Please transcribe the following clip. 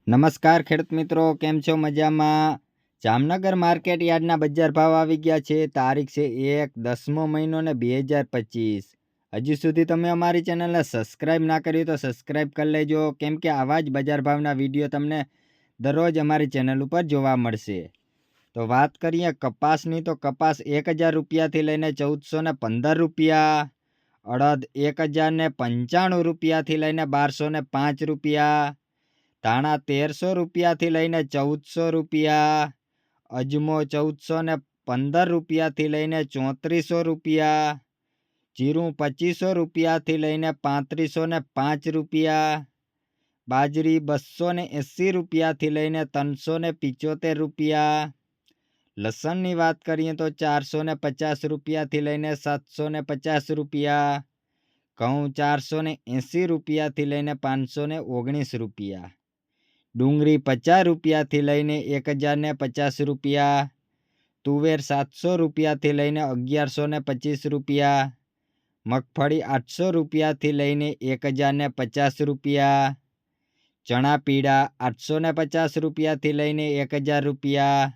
નમસ્કાર ખેડૂત મિત્રો, કેમ છો? મજામાં? જામનગર માર્કેટ યાર્ડના બજાર ભાવ આવી ગયા છે. તારીખ છે 1/10મો મહિનો ને 2025. હજી સુધી તમે અમારી ચેનલને સબસ્ક્રાઈબ ના કરી તો સબસ્ક્રાઈબ કરી લેજો, કેમ કે આવા જ બજાર ભાવના વિડીયો તમને દરરોજ અમારી ચેનલ ઉપર જોવા મળશે. તો વાત કરીએ કપાસની, તો કપાસ 1000 રૂપિયાથી લઈને 1415 રૂપિયા, અડદ 1095 રૂપિયાથી લઈને 1205 રૂપિયા, ધાણા 1300 રૂપિયાથી લઈને 1400 રૂપિયા, અજમો 1415 રૂપિયાથી લઈને 3400 રૂપિયા, જીરું 2500 રૂપિયાથી લઈને 3505 રૂપિયા, બાજરી 280 રૂપિયાથી લઈને 375 રૂપિયા, લસણની વાત કરીએ તો 450 રૂપિયાથી લઈને 750 રૂપિયા, ઘઉં 480 રૂપિયાથી લઈને 519 રૂપિયા, ડુંગળી 50 રૂપિયાથી લઈને 1050 રૂપિયા, તુવેર 700 રૂપિયાથી લઈને 1125 રૂપિયા, મગફળી 800 રૂપિયાથી લઈને 1050 રૂપિયા, ચણા પીળા 850 રૂપિયાથી લઈને 1000 રૂપિયા,